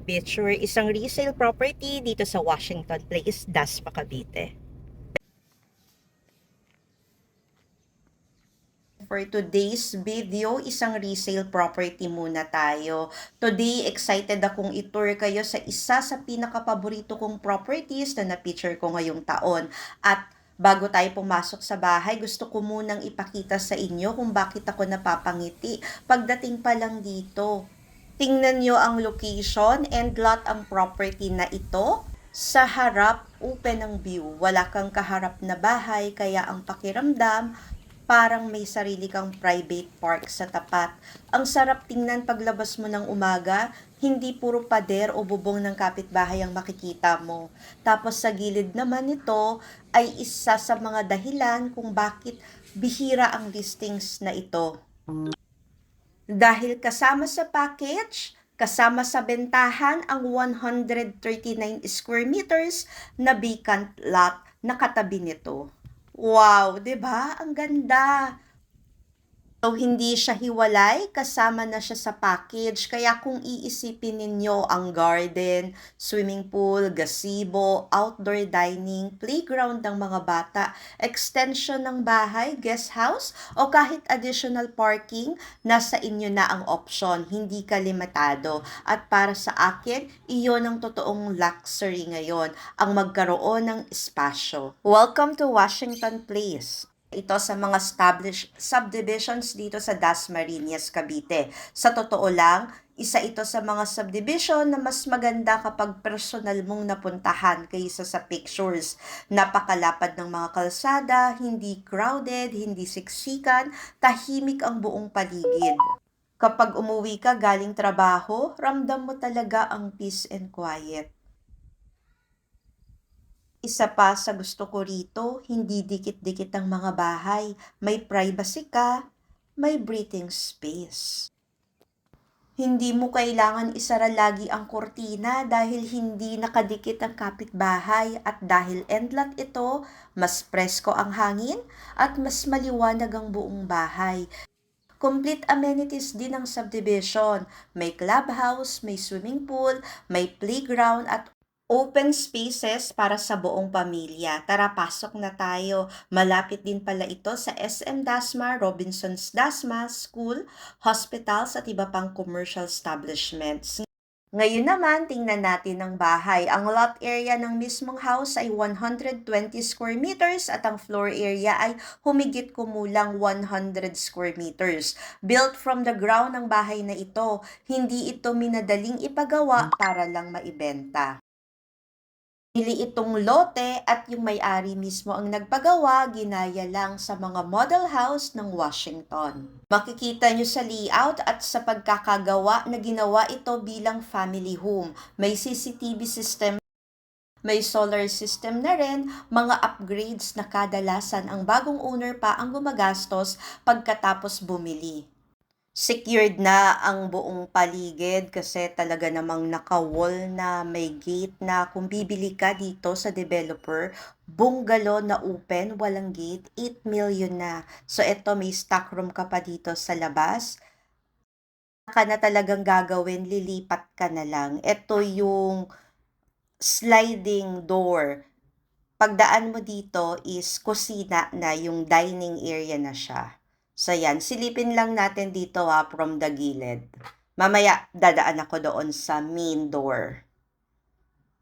picture isang resale property dito sa Washington Place, Dasma, Cavite. For today's video, isang resale property muna tayo. Today, excited akong i-tour kayo sa isa sa pinakapaborito kong properties na na-feature ko ngayong taon. At bago tayo pumasok sa bahay, gusto ko munang ipakita sa inyo kung bakit ako napapangiti pagdating pa lang dito. Tingnan nyo ang location and lot ang property na ito. Sa harap, open ang view. Wala kang kaharap na bahay, kaya ang pakiramdam, parang may sarili kang private park sa tapat. Ang sarap tingnan paglabas mo ng umaga, hindi puro pader o bubong ng kapitbahay ang makikita mo. Tapos sa gilid naman nito ay isa sa mga dahilan kung bakit bihira ang listings na ito. Dahil kasama sa package, kasama sa bentahan ang 139 square meters na vacant lot na katabi nito. Wow, 'di ba? Ang ganda. So, hindi siya hiwalay, kasama na siya sa package. Kaya kung iisipin ninyo ang garden, swimming pool, gazebo, outdoor dining, playground ng mga bata, extension ng bahay, guest house, o kahit additional parking, nasa inyo na ang option. Hindi ka limitado. At para sa akin, iyon ang totoong luxury ngayon, ang magkaroon ng espasyo. Welcome to Washington Place. Ito sa mga established subdivisions dito sa Dasmariñas, Cavite. Sa totoo lang, isa ito sa mga subdivision na mas maganda kapag personal mong napuntahan kaysa sa pictures. Napakalapad ng mga kalsada, hindi crowded, hindi siksikan, tahimik ang buong paligid. Kapag umuwi ka galing trabaho, ramdam mo talaga ang peace and quiet. Isa pa sa gusto ko rito, hindi dikit-dikit ang mga bahay. May privacy ka, may breathing space. Hindi mo kailangan isara lagi ang kurtina dahil hindi nakadikit ang kapitbahay at dahil endlot ito, mas presko ang hangin at mas maliwanag ang buong bahay. Complete amenities din ang subdivision. May clubhouse, may swimming pool, may playground at open spaces para sa buong pamilya. Tara, pasok na tayo. Malapit din pala ito sa SM Dasma, Robinsons Dasma, school, hospitals at iba pang commercial establishments. Ngayon naman, tingnan natin ang bahay. Ang lot area ng mismong house ay 120 square meters at ang floor area ay humigit kumulang 100 square meters. Built from the ground ang bahay na ito, hindi ito minadaling ipagawa para lang maibenta. Pili itong lote at yung may-ari mismo ang nagpagawa, ginaya lang sa mga model house ng Washington. Makikita nyo sa layout at sa pagkakagawa na ginawa ito bilang family home. May CCTV system, may solar system na rin, mga upgrades na kadalasan ang bagong owner pa ang gumagastos pagkatapos bumili. Secured na ang buong paligid kasi talaga namang naka-wall na may gate na kung bibili ka dito sa developer, bungalow na open, walang gate, 8 million na. So eto may stock room ka pa dito sa labas. Ka na talagang gagawin, lilipat ka na lang. Ito yung sliding door. Pagdaan mo dito is kusina na, yung dining area na siya. So yan, silipin lang natin dito from the gilid. Mamaya dadaan ako doon sa main door.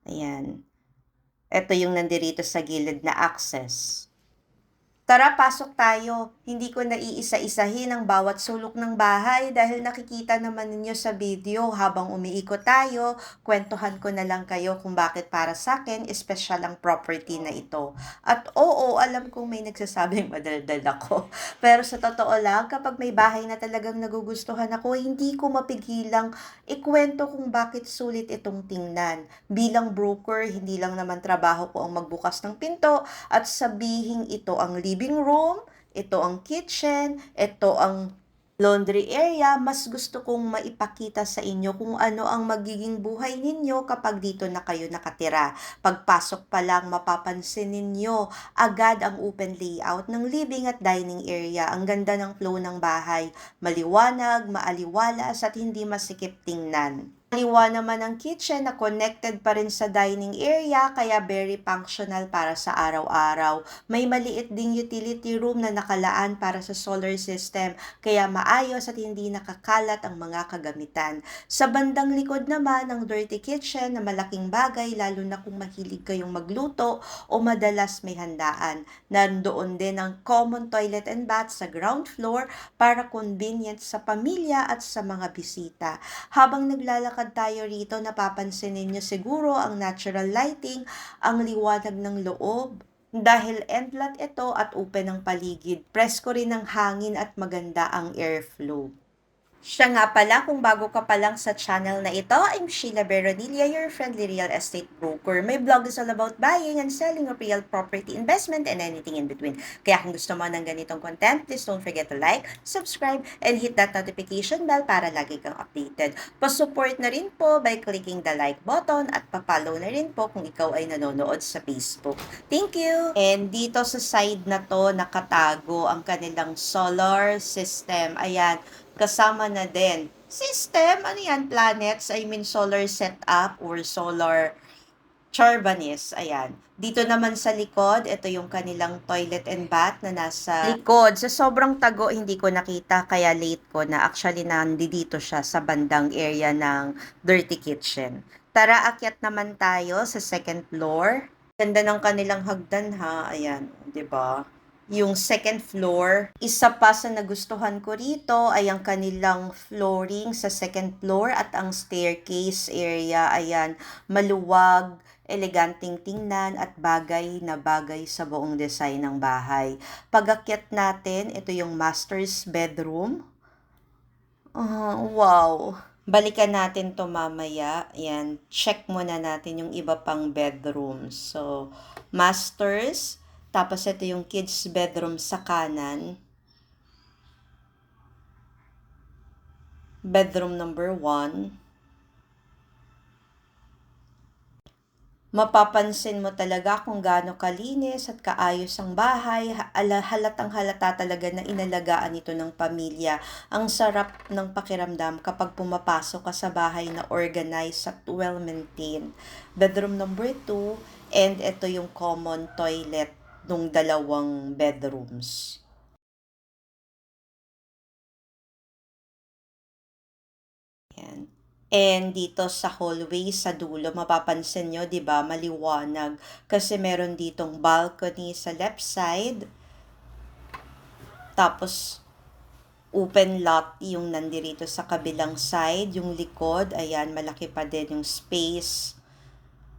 Ayan. Ito yung nandirito sa gilid na access. Tara, pasok tayo. Hindi ko naiisa-isahin ang bawat sulok ng bahay dahil nakikita naman ninyo sa video habang umiikot tayo, kwentuhan ko na lang kayo kung bakit para sa akin espesyal ang property na ito. At oo, alam kong may nagsasabing madaldal ako. Pero sa totoo lang, kapag may bahay na talagang nagugustuhan ako, hindi ko mapigilang ikwento kung bakit sulit itong tingnan. Bilang broker, hindi lang naman trabaho ko ang magbukas ng pinto at sabihin ito ang living room, ito ang kitchen, ito ang laundry area. Mas gusto kong maipakita sa inyo kung ano ang magiging buhay ninyo kapag dito na kayo nakatira. Pagpasok pa lang, mapapansin ninyo agad ang open layout ng living at dining area. Ang ganda ng flow ng bahay, maliwanag, maaliwalas at hindi masikip tingnan. Kaliwa naman ang kitchen na connected pa rin sa dining area kaya very functional para sa araw-araw. May maliit ding utility room na nakalaan para sa solar system kaya maayos at hindi nakakalat ang mga kagamitan. Sa bandang likod naman ng dirty kitchen na malaking bagay lalo na kung mahilig kayong magluto o madalas may handaan. Nandoon din ang common toilet and bath sa ground floor para convenient sa pamilya at sa mga bisita. Habang naglalakad tayo rito, napapansin ninyo siguro ang natural lighting, ang liwanag ng loob. Dahil endlat ito at open ang paligid, presko rin ang hangin at maganda ang airflow. Siya nga pala, kung bago ka pa lang sa channel na ito, I'm Sheila Veronilla, your friendly real estate broker. My blog is all about buying and selling of real property investment and anything in between. Kaya kung gusto mo ng ganitong content, please don't forget to like, subscribe, and hit that notification bell para lagi kang updated. Pa-support na rin po by clicking the like button at pa-follow na rin po kung ikaw ay nanonood sa Facebook. Thank you! And dito sa side na to, nakatago ang kanilang solar system. Ayan, kasama na din. System, ano yan? Planets, I mean solar setup or solar Charvanis, ayan. Dito naman sa likod, ito yung kanilang toilet and bath na nasa likod. Sa sobrang tago, hindi ko nakita, kaya late ko na actually nandito siya sa bandang area ng dirty kitchen. Tara, akyat naman tayo sa second floor. Ganda ng kanilang hagdan ha, ayan, 'di ba? Yung second floor, isa pa sa nagustuhan ko rito ay ang kanilang flooring sa second floor at ang staircase area, ayan, maluwag, eleganteng tingnan at bagay na bagay sa buong design ng bahay. Pag-akyat natin, ito yung master's bedroom. Wow! Balikan natin to mamaya. Yan, check muna natin yung iba pang bedrooms. So, masters, tapos ito yung kids bedroom sa kanan. Bedroom number 1. Mapapansin mo talaga kung gaano kalinis at kaayos ang bahay. Halatang halata talaga na inalagaan ito ng pamilya. Ang sarap ng pakiramdam kapag pumapasok ka sa bahay na organized at well-maintained. Bedroom number 2, and ito yung common toilet ng dalawang bedrooms. Yan. And dito sa hallway sa dulo, mapapansin nyo, 'di ba, maliwanag kasi meron ditong balcony sa left side. Tapos open lot yung nandirito sa kabilang side, yung likod, ayan, malaki pa din yung space.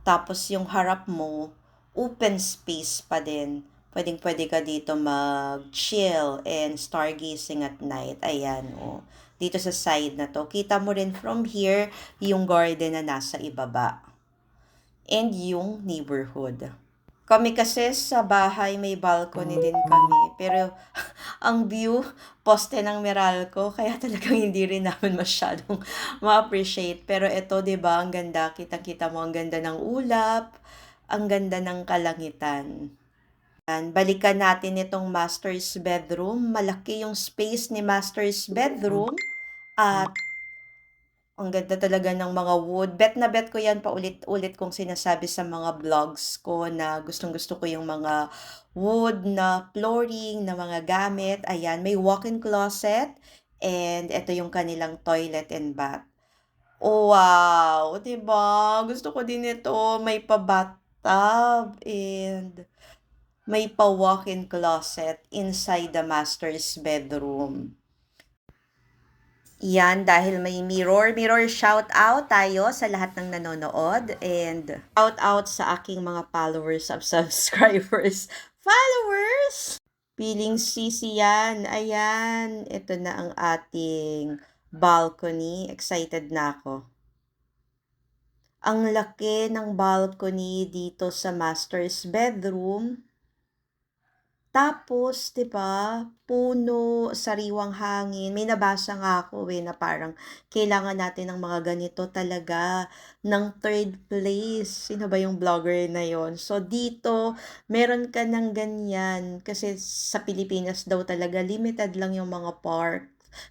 Tapos yung harap mo, open space pa din. Pwedeng-pwede ka dito mag-chill and stargazing at night. Ayan, oh. Dito sa side na to. Kita mo rin from here yung garden na nasa ibaba. And yung neighborhood. Kami kasi sa bahay may balcony din kami. Pero ang view, poste ng Meralco. Kaya talagang hindi rin namin masyadong ma-appreciate. Pero ito, 'di ba, ang ganda. Kitang-kita mo ang ganda ng ulap. Ang ganda ng kalangitan. Balikan natin itong master's bedroom. Malaki yung space ni master's bedroom. At ang ganda talaga ng mga wood. Bet na bet ko yan paulit-ulit kong sinasabi sa mga vlogs ko na gustong-gusto ko yung mga wood na flooring, na mga gamit. Ayan, may walk-in closet. And ito yung kanilang toilet and bath. Oh, wow! 'Di ba? Gusto ko din ito. May pa-bathtub and may pa-walk-in closet inside the master's bedroom. Yan, dahil may mirror shout out tayo sa lahat ng nanonood and shout out sa aking mga followers of subscribers. Followers! Piling sisi yan. Ayan, ito na ang ating balcony. Excited na ako. Ang laki ng balcony dito sa master's bedroom. Tapos, 'di ba, puno, sariwang hangin. May nabasa nga ako na parang kailangan natin ng mga ganito talaga ng third place. Sino ba yung vlogger na yon? So, dito, meron ka ng ganyan. Kasi sa Pilipinas daw talaga, limited lang yung mga park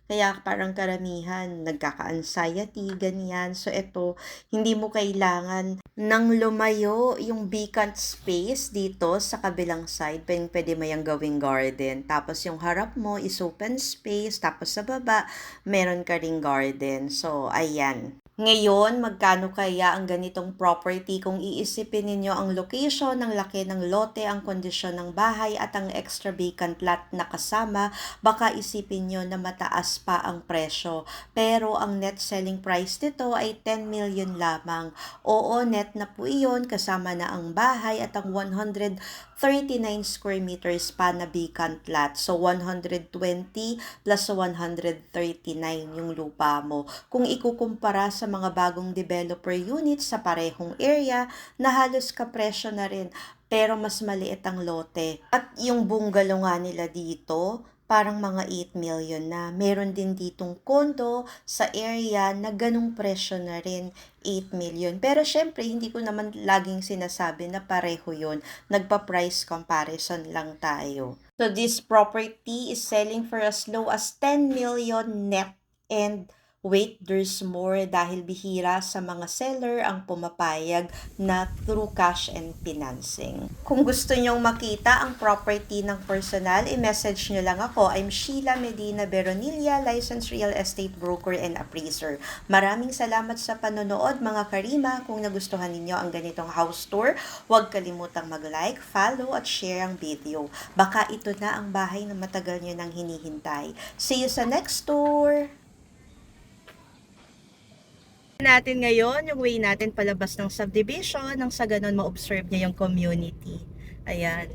Kaya parang karamihan, nagkaka-anxiety, ganyan. So, ito, hindi mo kailangan nang lumayo yung vacant space dito sa kabilang side. Pwede mo yung gawing garden. Tapos, yung harap mo is open space. Tapos, sa baba, meron ka ring garden. So, ayan. Ngayon, magkano kaya ang ganitong property kung iisipin ninyo ang location, ang laki ng lote, ang kondisyon ng bahay at ang extra vacant lot na kasama, baka isipin nyo na mataas pa ang presyo. Pero ang net selling price nito ay 10 million lamang. Oo, net na po iyon kasama na ang bahay at ang 139 square meters pa na vacant lot. So, 120 plus 139 yung lupa mo. Kung ikukumpara sa mga bagong developer units sa parehong area na halos kapresyo na rin pero mas maliit ang lote. At yung bungalow nga nila dito, parang mga 8 million na. Meron din ditong condo sa area na ganung presyo na rin, 8 million. Pero syempre, hindi ko naman laging sinasabi na pareho yon. Nagpa-price comparison lang tayo. So this property is selling for as low as 10 million net. And wait, there's more dahil bihira sa mga seller ang pumapayag na through cash and financing. Kung gusto nyong makita ang property ng personal, i-message nyo lang ako. I'm Sheila Medina Beronilla, licensed real estate broker and appraiser. Maraming salamat sa panonood mga karima. Kung nagustuhan ninyo ang ganitong house tour, huwag kalimutang mag-like, follow at share ang video. Baka ito na ang bahay na matagal nyo nang hinihintay. See you sa next tour! Natin ngayon yung way natin palabas ng subdivision nang sa ganun ma-observe niya yung community. Ayan.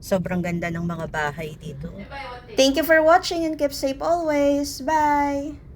Sobrang ganda ng mga bahay dito. Thank you for watching and keep safe always. Bye!